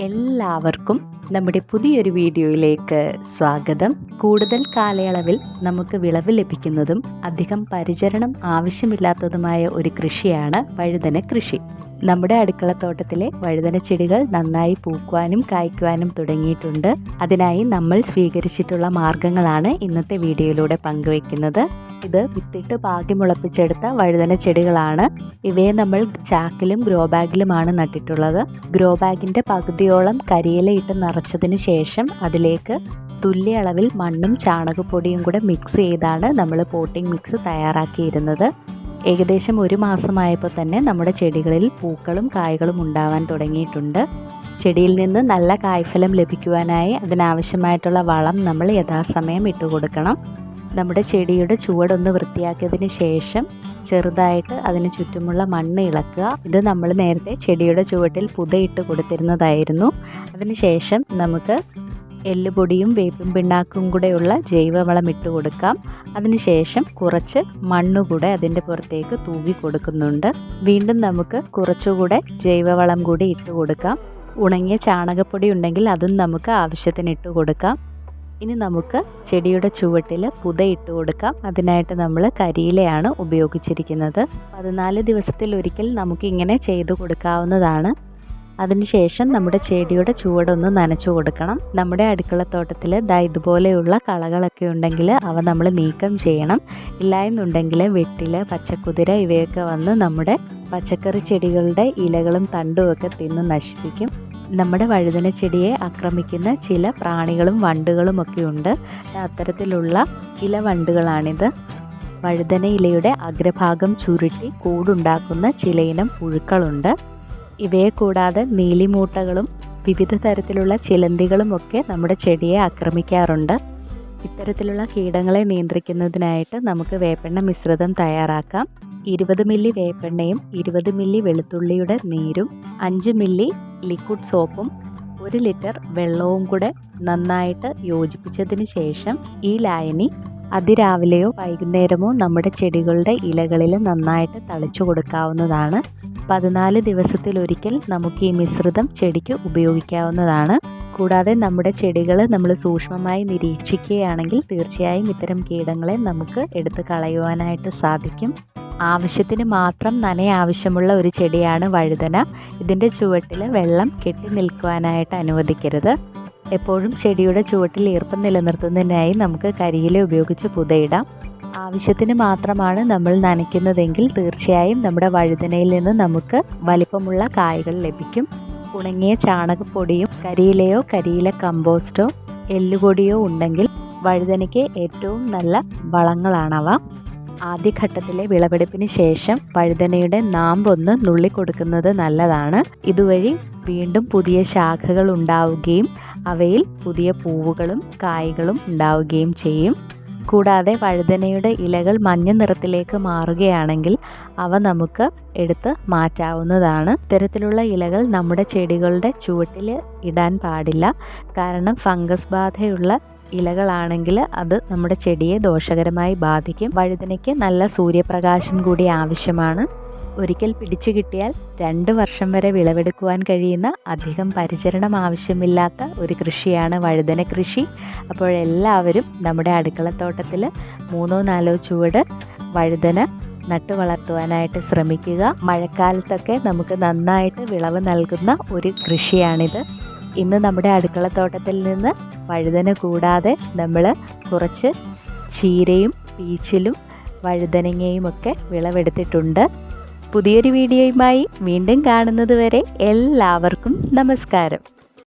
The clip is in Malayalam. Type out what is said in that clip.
എല്ലാവർക്കും നമ്മുടെ പുതിയൊരു വീഡിയോയിലേക്ക് സ്വാഗതം. കൂടുതൽ കാലയളവിൽ നമുക്ക് വിളവ് ലഭിക്കുന്നതും അധികം പരിചരണം ആവശ്യമില്ലാത്തതുമായ ഒരു കൃഷിയാണ് വഴുതന കൃഷി. നമ്മുടെ അടുക്കളത്തോട്ടത്തിലെ വഴുതന ചെടികൾ നന്നായി പൂക്കുവാനും കായ്ക്കുവാനും തുടങ്ങിയിട്ടുണ്ട്. അതിനായി നമ്മൾ സ്വീകരിച്ചിട്ടുള്ള മാർഗങ്ങളാണ് ഇന്നത്തെ വീഡിയോയിലൂടെ പങ്കുവയ്ക്കുന്നത്. ഇത് വിത്തിട്ട് പാകി മുളപ്പിച്ചെടുത്ത വഴുതന ചെടികളാണ്. ഇവയെ നമ്മൾ ചാക്കിലും ഗ്രോ ബാഗിലുമാണ് നട്ടിട്ടുള്ളത്. ഗ്രോ ബാഗിൻ്റെ പകുതിയോളം കരിയിലയിട്ട് നിറച്ചതിന് ശേഷം അതിലേക്ക് തുല്യ അളവിൽ മണ്ണും ചാണകപ്പൊടിയും കൂടെ മിക്സ് ചെയ്താണ് നമ്മൾ പോട്ടിംഗ് മിക്സ് തയ്യാറാക്കിയിരുന്നത്. ഏകദേശം 1 മാസമായപ്പോൾ തന്നെ നമ്മുടെ ചെടികളിൽ പൂക്കളും കായ്കളും ഉണ്ടാവാൻ തുടങ്ങിയിട്ടുണ്ട്. ചെടിയിൽ നിന്ന് നല്ല കായ്ഫലം ലഭിക്കുവാനായി അതിനാവശ്യമായിട്ടുള്ള വളം നമ്മൾ യഥാസമയം ഇട്ടുകൊടുക്കണം. നമ്മുടെ ചെടിയുടെ ചുവടൊന്ന് വൃത്തിയാക്കിയതിന് ശേഷം ചെറുതായിട്ട് അതിന് ചുറ്റുമുള്ള മണ്ണ് ഇളക്കുക. ഇത് നമ്മൾ നേരത്തെ ചെടിയുടെ ചുവട്ടിൽ പുതയിട്ട് കൊടുത്തിരുന്നതായിരുന്നു. അതിനുശേഷം നമുക്ക് എല്ലുപൊടിയും വേപ്പിൻ പിണ്ണാക്കും കൂടെയുള്ള ജൈവവളം ഇട്ട് കൊടുക്കാം. അതിനുശേഷം കുറച്ച് മണ്ണുകൂടെ അതിൻ്റെ പുറത്തേക്ക് തൂവി കൊടുക്കുന്നുണ്ട്. വീണ്ടും നമുക്ക് കുറച്ചുകൂടെ ജൈവവളം കൂടി ഇട്ട് കൊടുക്കാം. ഉണങ്ങിയ ചാണകപ്പൊടി ഉണ്ടെങ്കിൽ അതും നമുക്ക് ആവശ്യത്തിന് ഇട്ട് കൊടുക്കാം. ഇനി നമുക്ക് ചെടിയുടെ ചുവട്ടിൽ പുതയിട്ട് കൊടുക്കാം. അതിനായിട്ട് നമ്മൾ കരിയിലയാണ് ഉപയോഗിച്ചിരിക്കുന്നത്. 14 ദിവസത്തിലൊരിക്കൽ നമുക്കിങ്ങനെ ചെയ്തു കൊടുക്കാവുന്നതാണ്. അതിനുശേഷം നമ്മുടെ ചെടിയുടെ ചുവടൊന്ന് നനച്ചു കൊടുക്കണം. നമ്മുടെ അടുക്കളത്തോട്ടത്തിൽ ഇതുപോലെയുള്ള കളകളൊക്കെ ഉണ്ടെങ്കിൽ അവ നമ്മൾ നീക്കം ചെയ്യണം. ഇല്ല എന്നുണ്ടെങ്കിൽ വെട്ടില, പച്ചക്കുതിര ഇവയൊക്കെ വന്ന് നമ്മുടെ പച്ചക്കറി ചെടികളുടെ ഇലകളും തണ്ടുമൊക്കെ തിന്ന് നശിപ്പിക്കും. നമ്മുടെ വഴുതന ചെടിയെ ആക്രമിക്കുന്ന ചില പ്രാണികളും വണ്ടുകളും ഒക്കെ ഉണ്ട്. അത്തരത്തിലുള്ള ഇലവണ്ടുകളാണിത്. വഴുതന ഇലയുടെ അഗ്രഭാഗം ചുരുട്ടി കൂടുണ്ടാക്കുന്ന ചിലയിനം പുഴുക്കളുണ്ട്. ഇവയെ കൂടാതെ നീലിമൂട്ടകളും വിവിധ തരത്തിലുള്ള ചിലന്തികളും ഒക്കെ നമ്മുടെ ചെടിയെ ആക്രമിക്കാറുണ്ട്. ഇത്തരത്തിലുള്ള കീടങ്ങളെ നിയന്ത്രിക്കുന്നതിനായിട്ട് നമുക്ക് വേപ്പെണ്ണ മിശ്രിതം തയ്യാറാക്കാം. 20 മില്ലി വേപ്പെണ്ണയും 20 മില്ലി വെളുത്തുള്ളിയുടെ നീരും 5 മില്ലി ലിക്വിഡ് സോപ്പും 1 ലിറ്റർ വെള്ളവും കൂടെ നന്നായിട്ട് യോജിപ്പിച്ചതിന് ശേഷം ഈ ലായനി അതിരാവിലെയോ വൈകുന്നേരമോ നമ്മുടെ ചെടികളുടെ ഇലകളിൽ നന്നായിട്ട് തളിച്ചു കൊടുക്കാവുന്നതാണ്. 14 ദിവസത്തിലൊരിക്കൽ നമുക്ക് ഈ മിശ്രിതം ചെടിക്ക് ഉപയോഗിക്കാവുന്നതാണ്. കൂടാതെ നമ്മുടെ ചെടികൾ നമ്മൾ സൂക്ഷ്മമായി നിരീക്ഷിക്കുകയാണെങ്കിൽ തീർച്ചയായും ഇത്തരം കീടങ്ങളെ നമുക്ക് എടുത്ത് കളയുവാനായിട്ട് സാധിക്കും. ആവശ്യത്തിന് മാത്രം നനയ ആവശ്യമുള്ള ഒരു ചെടിയാണ് വഴുതന. ഇതിൻ്റെ ചുവട്ടിൽ വെള്ളം കെട്ടി നിൽക്കുവാനായിട്ട് അനുവദിക്കരുത്. എപ്പോഴും ചെടിയുടെ ചുവട്ടിൽ ഈർപ്പം നിലനിർത്തുന്നതിനായി നമുക്ക് കരിയില ഉപയോഗിച്ച് പുതയിടാം. ആവശ്യത്തിന് മാത്രമാണ് നമ്മൾ നനയ്ക്കുന്നതെങ്കിൽ തീർച്ചയായും നമ്മുടെ വഴുതനയിൽ നിന്ന് നമുക്ക് വലിപ്പമുള്ള കായ്കൾ ലഭിക്കും. ഉണങ്ങിയ ചാണകപ്പൊടിയും കരിയിലയോ കരിയില കമ്പോസ്റ്റോ എല്ലുപൊടിയോ ഉണ്ടെങ്കിൽ വഴുതനയ്ക്ക് ഏറ്റവും നല്ല വളങ്ങളാണവ. ആദ്യഘട്ടത്തിലെ വിളവെടുപ്പിന് ശേഷം വഴുതനയുടെ നാമ്പൊന്ന് നുള്ളിക്കൊടുക്കുന്നത് നല്ലതാണ്. ഇതുവഴി വീണ്ടും പുതിയ ശാഖകൾ ഉണ്ടാവുകയും അവയിൽ പുതിയ പൂവുകളും കായ്കളും ഉണ്ടാവുകയും ചെയ്യും. കൂടാതെ വഴുതനയുടെ ഇലകൾ മഞ്ഞ നിറത്തിലേക്ക് മാറുകയാണെങ്കിൽ അവ നമുക്ക് എടുത്ത് മാറ്റാവുന്നതാണ്. ഇത്തരത്തിലുള്ള ഇലകൾ നമ്മുടെ ചെടികളുടെ ചുവട്ടിൽ ഇടാൻ പാടില്ല. കാരണം ഫംഗസ് ബാധയുള്ള ഇലകളാണെങ്കിൽ അത് നമ്മുടെ ചെടിയെ ദോഷകരമായി ബാധിക്കും. വഴുതനയ്ക്ക് നല്ല സൂര്യപ്രകാശം കൂടി ആവശ്യമാണ്. ഒരിക്കൽ പിടിച്ചു കിട്ടിയാൽ 2 വർഷം വരെ വിളവെടുക്കുവാൻ കഴിയുന്ന അധികം പരിചരണം ആവശ്യമില്ലാത്ത ഒരു കൃഷിയാണ് വഴുതന കൃഷി. അപ്പോഴെല്ലാവരും നമ്മുടെ അടുക്കളത്തോട്ടത്തിൽ 3-4 ചുവട് വഴുതന നട്ടു വളർത്തുവാനായിട്ട് ശ്രമിക്കുക. മഴക്കാലത്തൊക്കെ നമുക്ക് നന്നായിട്ട് വിളവ് നൽകുന്ന ഒരു കൃഷിയാണിത്. ഇന്ന് നമ്മുടെ അടുക്കളത്തോട്ടത്തിൽ നിന്ന് വഴുതന കൂടാതെ നമ്മൾ കുറച്ച് ചീരയും പീച്ചിലും വഴുതനങ്ങയും ഒക്കെ വിളവെടുത്തിട്ടുണ്ട്. പുതിയൊരു വീഡിയോയുമായി വീണ്ടും കാണുന്നത് വരെ എല്ലാവർക്കും നമസ്കാരം.